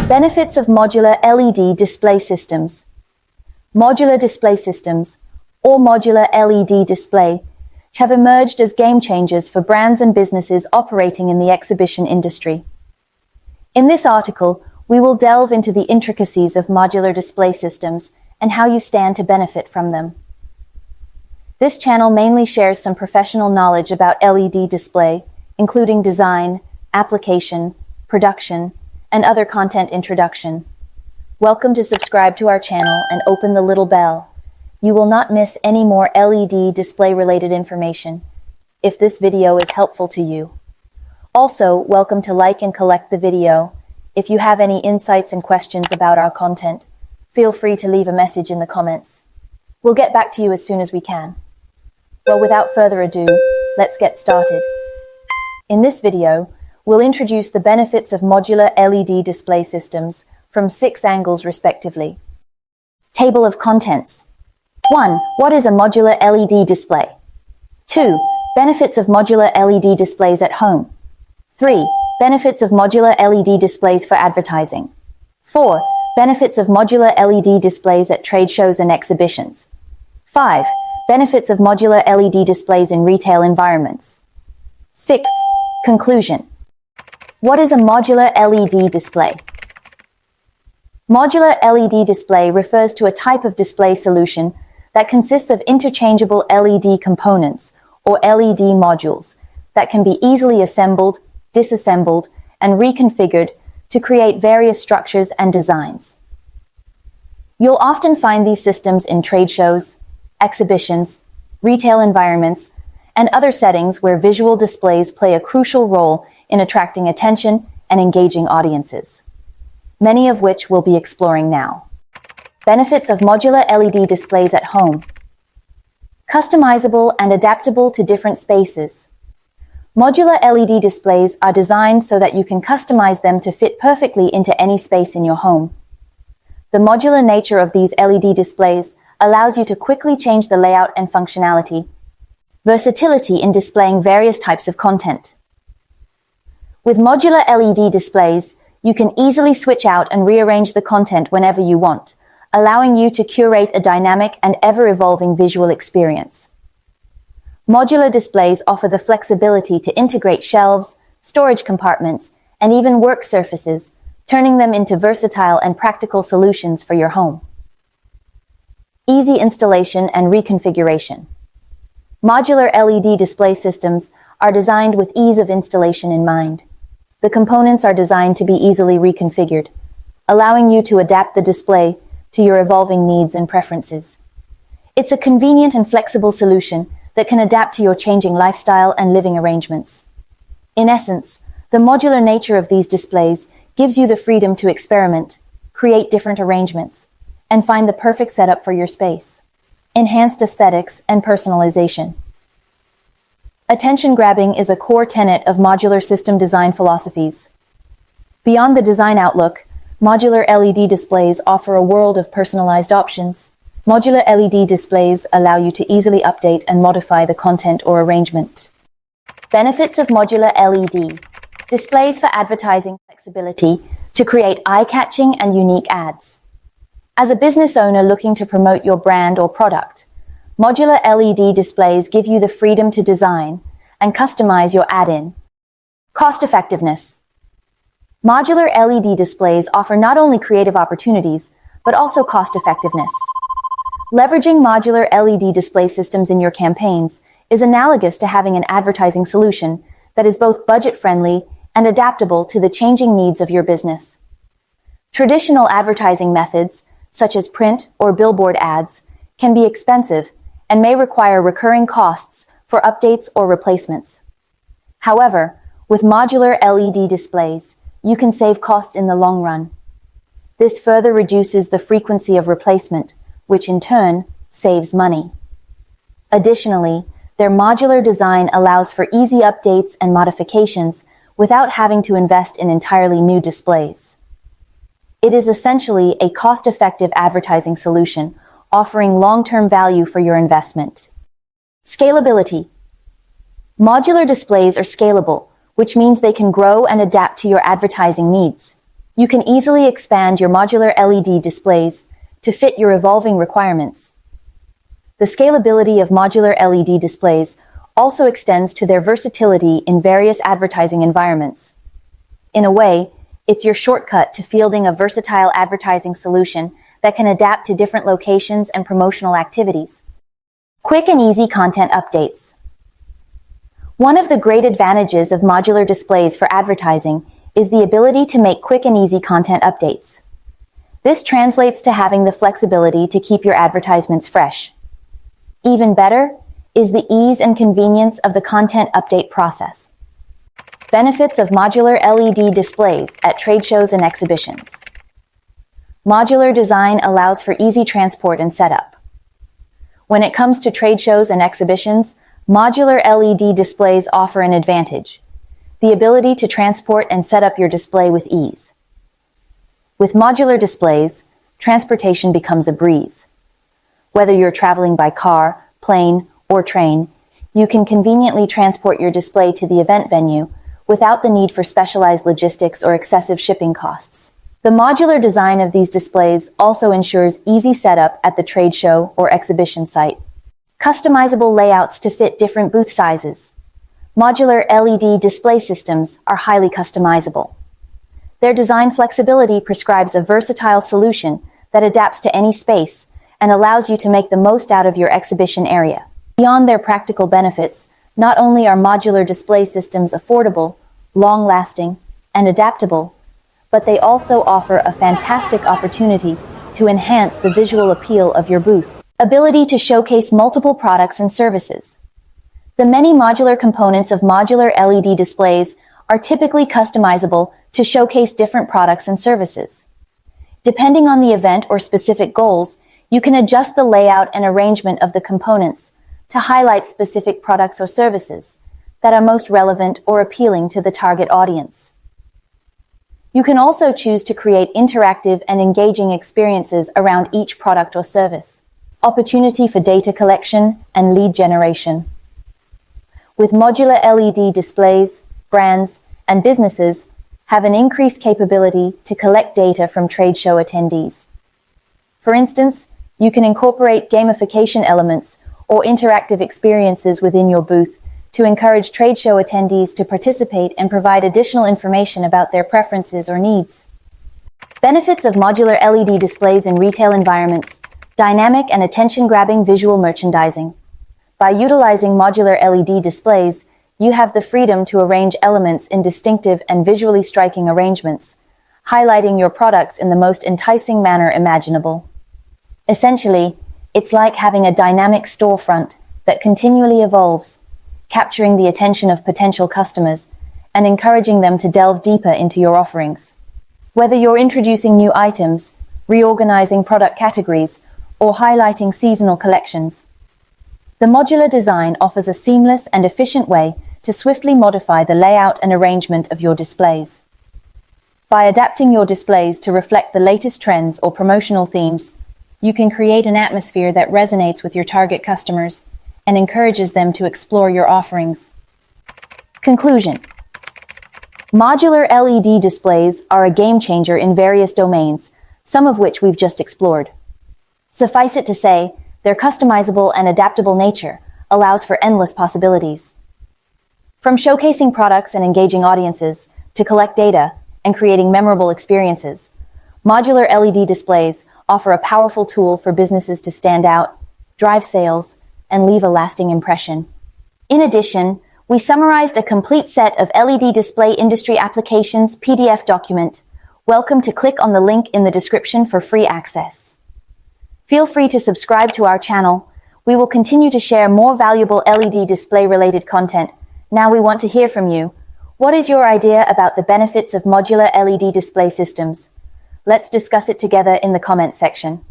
Benefits of modular LED display systems. Modular display systems, or modular LED display, have emerged as game changers for brands and businesses operating in the exhibition industry. In this article, we will delve into the intricacies of modular display systems and how you stand to benefit from them. This channel mainly shares some professional knowledge about LED display, including design, application, production, and other content introduction. Welcome to subscribe to our channel and open the little bell. You will not miss any more LED display related information if this video is helpful to you. Also, welcome to like and collect the video. If you have any insights and questions about our content, feel free to leave a message in the comments. We'll get back to you as soon as we can. Well, without further ado, let's get started. In this video, we'll introduce the benefits of modular LED display systems from 6 angles respectively. Table of contents. 1. What is a modular LED display? 2. Benefits of modular LED displays at home. 3. Benefits of modular LED displays for advertising. 4. Benefits of modular LED displays at trade shows and exhibitions. 5. Benefits of modular LED displays in retail environments. 6. Conclusion. What is a modular LED display? Modular LED display refers to a type of display solution that consists of interchangeable LED components, or LED modules, that can be easily assembled, disassembled, and reconfigured to create various structures and designs. You'll often find these systems in trade shows, exhibitions, retail environments, and other settings where visual displays play a crucial role in attracting attention and engaging audiences, many of which we'll be exploring now. Benefits of modular LED displays at home. Customizable and adaptable to different spaces. Modular LED displays are designed so that you can customize them to fit perfectly into any space in your home. The modular nature of these LED displays allows you to quickly change the layout and functionality. Versatility in displaying various types of content. With modular LED displays, you can easily switch out and rearrange the content whenever you want, allowing you to curate a dynamic and ever-evolving visual experience. Modular displays offer the flexibility to integrate shelves, storage compartments, and even work surfaces, turning them into versatile and practical solutions for your home. Easy installation and reconfiguration. Modular LED display systems are designed with ease of installation in mind. The components are designed to be easily reconfigured, allowing you to adapt the display to your evolving needs and preferences. It's a convenient and flexible solution that can adapt to your changing lifestyle and living arrangements. In essence, the modular nature of these displays gives you the freedom to experiment, create different arrangements, and find the perfect setup for your space. Enhanced aesthetics and personalization. Attention grabbing is a core tenet of modular system design philosophies. Beyond the design outlook, modular LED displays offer a world of personalized options. Modular LED displays allow you to easily update and modify the content or arrangement. Benefits of modular LED displays for advertising. Flexibility to create eye-catching and unique ads. As a business owner looking to promote your brand or product, modular LED displays give you the freedom to design and customize your ad-in. Cost effectiveness. Modular LED displays offer not only creative opportunities, but also cost effectiveness. Leveraging modular LED display systems in your campaigns is analogous to having an advertising solution that is both budget-friendly and adaptable to the changing needs of your business. Traditional advertising methods, such as print or billboard ads, can be expensive and may require recurring costs for updates or replacements. However, with modular LED displays, you can save costs in the long run. This further reduces the frequency of replacement, which in turn saves money. Additionally, their modular design allows for easy updates and modifications without having to invest in entirely new displays. It is essentially a cost-effective advertising solution, offering long-term value for your investment. Scalability. Modular displays are scalable, which means they can grow and adapt to your advertising needs. You can easily expand your modular LED displays to fit your evolving requirements. The scalability of modular LED displays also extends to their versatility in various advertising environments. In a way, it's your shortcut to fielding a versatile advertising solution that can adapt to different locations and promotional activities. Quick and easy content updates. One of the great advantages of modular displays for advertising is the ability to make quick and easy content updates. This translates to having the flexibility to keep your advertisements fresh. Even better is the ease and convenience of the content update process. Benefits of modular LED displays at trade shows and exhibitions. Modular design allows for easy transport and setup. When it comes to trade shows and exhibitions, modular LED displays offer an advantage: the ability to transport and set up your display with ease. With modular displays, transportation becomes a breeze. Whether you're traveling by car, plane, or train, you can conveniently transport your display to the event venue without the need for specialized logistics or excessive shipping costs. The modular design of these displays also ensures easy setup at the trade show or exhibition site. Customizable layouts to fit different booth sizes. Modular LED display systems are highly customizable. Their design flexibility prescribes a versatile solution that adapts to any space and allows you to make the most out of your exhibition area. Beyond their practical benefits, not only are modular display systems affordable, long-lasting, and adaptable, but they also offer a fantastic opportunity to enhance the visual appeal of your booth. Ability to showcase multiple products and services. The many modular components of modular LED displays are typically customizable to showcase different products and services. Depending on the event or specific goals, you can adjust the layout and arrangement of the components to highlight specific products or services that are most relevant or appealing to the target audience. You can also choose to create interactive and engaging experiences around each product or service. Opportunity for data collection and lead generation. With modular LED displays, brands and businesses have an increased capability to collect data from trade show attendees. For instance, you can incorporate gamification elements or interactive experiences within your booth to encourage trade show attendees to participate and provide additional information about their preferences or needs. Benefits of modular LED displays in retail environments. Dynamic and attention-grabbing visual merchandising. By utilizing modular LED displays, you have the freedom to arrange elements in distinctive and visually striking arrangements, highlighting your products in the most enticing manner imaginable. Essentially, it's like having a dynamic storefront that continually evolves, capturing the attention of potential customers and encouraging them to delve deeper into your offerings. Whether you're introducing new items, reorganizing product categories, or highlighting seasonal collections, the modular design offers a seamless and efficient way to swiftly modify the layout and arrangement of your displays. By adapting your displays to reflect the latest trends or promotional themes, you can create an atmosphere that resonates with your target customers and encourages them to explore your offerings. Conclusion. Modular LED displays are a game changer in various domains, some of which we've just explored. Suffice it to say, their customizable and adaptable nature allows for endless possibilities. From showcasing products and engaging audiences to collect data and creating memorable experiences, modular LED displays offer a powerful tool for businesses to stand out, drive sales, and leave a lasting impression. In addition, we summarized a complete set of LED display industry applications PDF document. Welcome to click on the link in the description for free access. Feel free to subscribe to our channel. We will continue to share more valuable LED display-related content. Now we want to hear from you. What is your idea about the benefits of modular LED display systems? Let's discuss it together in the comment section.